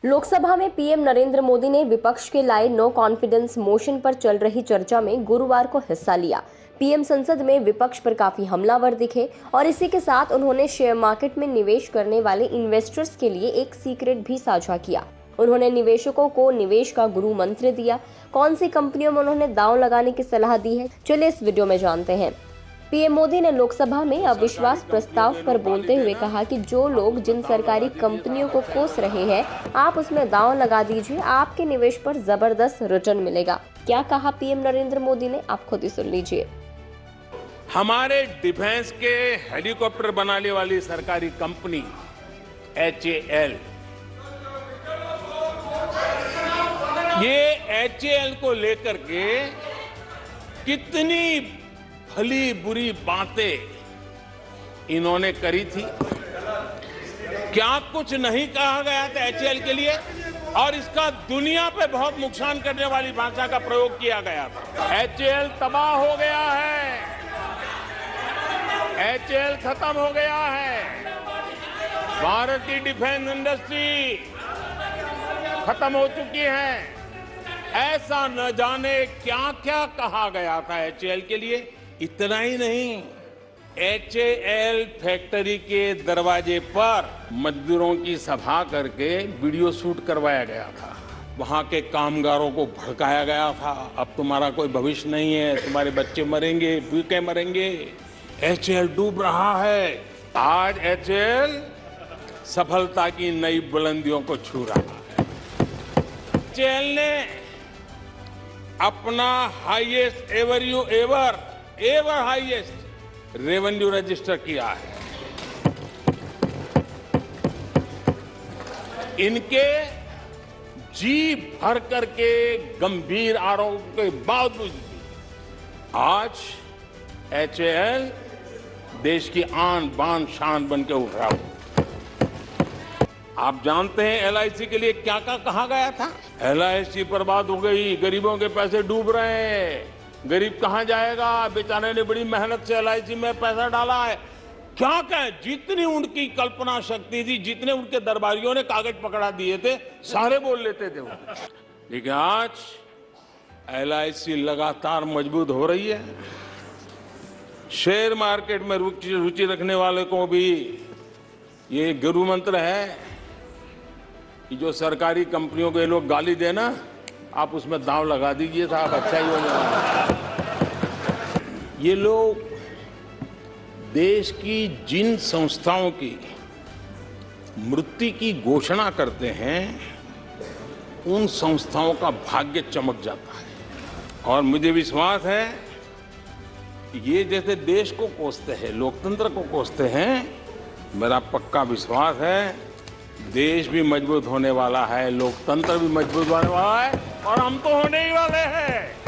लोकसभा में पीएम नरेंद्र मोदी ने विपक्ष के लाए नो कॉन्फिडेंस मोशन पर चल रही चर्चा में गुरुवार को हिस्सा लिया। पीएम संसद में विपक्ष पर काफी हमलावर दिखे और इसी के साथ उन्होंने शेयर मार्केट में निवेश करने वाले इन्वेस्टर्स के लिए एक सीक्रेट भी साझा किया। उन्होंने निवेशकों को निवेश का गुरु मंत्र दिया। कौन सी कंपनियों में उन्होंने दांव लगाने की सलाह दी है, चलिए इस वीडियो में जानते हैं। पीएम मोदी ने लोकसभा में अविश्वास प्रस्ताव पर बोलते हुए कहा कि जो लोग जिन सरकारी कंपनियों को कोस रहे हैं, आप उसमें दांव लगा दीजिए, आपके निवेश पर जबरदस्त रिटर्न मिलेगा। क्या कहा पीएम नरेंद्र मोदी ने, आप खुद ही सुन लीजिए। हमारे डिफेंस के हेलीकॉप्टर बनाने वाली सरकारी कंपनी HAL, ये HAL को लेकर के कितनी भली बुरी बातें इन्होंने करी थी। क्या कुछ नहीं कहा गया था HAL के लिए, और इसका दुनिया पे बहुत नुकसान करने वाली भाषा का प्रयोग किया गया था। HAL तबाह हो गया है, HAL खत्म हो गया है, भारत की डिफेंस इंडस्ट्री खत्म हो चुकी है। ऐसा न जाने क्या क्या कहा गया था HAL के लिए। इतना ही नहीं, HAL फैक्ट्री के दरवाजे पर मजदूरों की सभा करके वीडियो शूट करवाया गया था। वहां के कामगारों को भड़काया गया था, अब तुम्हारा कोई भविष्य नहीं है, तुम्हारे बच्चे मरेंगे, भूखे मरेंगे। HAL डूब रहा है। आज HAL सफलता की नई बुलंदियों को छू रहा है। HAL ने अपना highest ever highest revenue register किया है। इनके जी भर करके गंभीर आरोप के बावजूद भी आज HAL देश की आन बान शान बन के उठ रहा है। आप जानते हैं LIC के लिए क्या क्या कहा गया था। LIC बर्बाद हो गई, गरीबों के पैसे डूब रहे हैं, गरीब कहां जाएगा, बेचारे ने बड़ी मेहनत से LIC में पैसा डाला है। क्या कहें, जितनी उनकी कल्पना शक्ति थी, जितने उनके दरबारियों ने कागज पकड़ा दिए थे, सारे बोल लेते थे वो। लेकिन आज LIC लगातार मजबूत हो रही है। शेयर मार्केट में रुचि रखने वाले को भी ये गुरु मंत्र है कि जो सरकारी कंपनियों को ये लोग गाली देना, आप उसमें दांव लगा दीजिए साहब, अच्छा ही हो जाएगा। ये लोग देश की जिन संस्थाओं की मृत्यु की घोषणा करते हैं, उन संस्थाओं का भाग्य चमक जाता है। और मुझे विश्वास है कि ये जैसे देश को कोसते हैं, लोकतंत्र को कोसते हैं, मेरा पक्का विश्वास है देश भी मजबूत होने वाला है, लोकतंत्र भी मजबूत होने वाला है, और हम तो होने ही वाले हैं।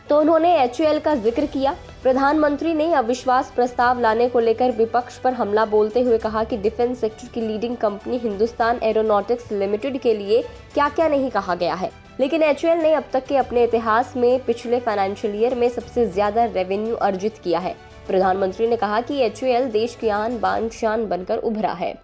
तो उन्होंने HAL का जिक्र किया। प्रधानमंत्री ने अविश्वास प्रस्ताव लाने को लेकर विपक्ष पर हमला बोलते हुए कहा कि डिफेंस सेक्टर की leading company Hindustan aeronautics limited के लिए क्या क्या नहीं कहा गया है। लेकिन HAL ने अब तक के अपने इतिहास में पिछले फाइनेंशियल ईयर में सबसे ज्यादा रेवेन्यू अर्जित किया है। प्रधानमंत्री ने कहा कि HAL देश की आन बान शान बनकर उभरा है।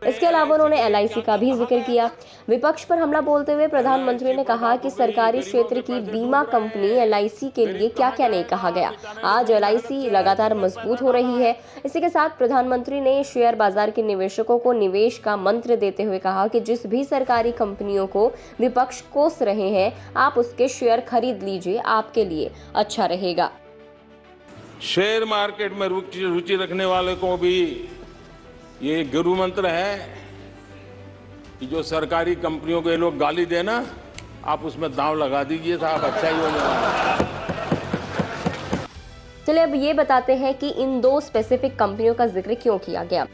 इसके अलावा उन्होंने LIC का भी जिक्र किया। विपक्ष पर हमला बोलते हुए प्रधानमंत्री ने कहा कि सरकारी क्षेत्र की बीमा कंपनी LIC के लिए क्या क्या नहीं कहा गया। आज LIC लगातार मजबूत हो रही है। इसी के साथ प्रधानमंत्री ने शेयर बाजार के निवेशकों को निवेश का मंत्र देते हुए कहा कि जिस भी सरकारी कंपनियों को विपक्ष कोस रहे हैं, आप उसके शेयर खरीद लीजिए, आपके लिए अच्छा रहेगा। शेयर मार्केट में रुचि रखने वाले को भी ये गुरु मंत्र है कि जो सरकारी कंपनियों को ये लोग गाली देना, आप उसमें दांव लगा दीजिए साहब, अच्छा ही हो जाएगा। चलिए अब ये बताते हैं कि इन दो स्पेसिफिक कंपनियों का जिक्र क्यों किया गया।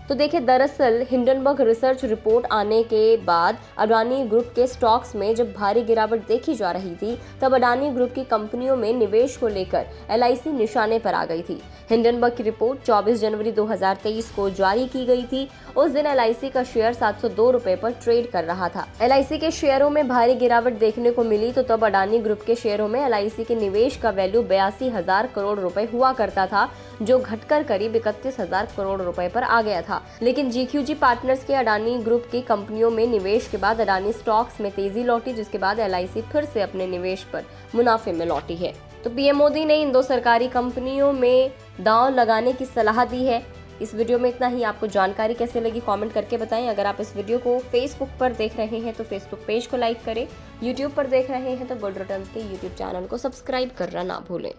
तो देखिए, दरअसल हिंडनबर्ग रिसर्च रिपोर्ट आने के बाद अडानी ग्रुप के स्टॉक्स में जब भारी गिरावट देखी जा रही थी, तब अडानी ग्रुप की कंपनियों में निवेश को लेकर LIC निशाने पर आ गई थी। हिंडनबर्ग की रिपोर्ट 24 जनवरी 2023 को जारी की गई थी उस दिन LIC का शेयर 702 रुपए पर ट्रेड कर रहा था। LIC के शेयरों में भारी गिरावट देखने को मिली तो तब अडानी ग्रुप के शेयरों में LIC के निवेश का वैल्यू 82,000 करोड़ रुपए हुआ करता था, जो घटकर करीब 31,000 करोड़ रुपए पर आ गया था। लेकिन GQG पार्टनर्स के अडानी ग्रुप की कंपनियों में निवेश के बाद अडानी स्टॉक्स में तेजी लौटी, जिसके बाद LIC फिर से अपने निवेश पर मुनाफे में लौटी है। तो PM मोदी ने इन 2 सरकारी कंपनियों में दांव लगाने की सलाह दी है। इस वीडियो में इतना ही। आपको जानकारी कैसे लगी कमेंट करके बताएं। अगर आप इस वीडियो को फेसबुक पर देख रहे हैं तो फेसबुक पेज को लाइक करें। यूट्यूब पर देख रहे हैं तो गुड रिटर्न्स के यूट्यूब चैनल को सब्सक्राइब करना ना भूलें।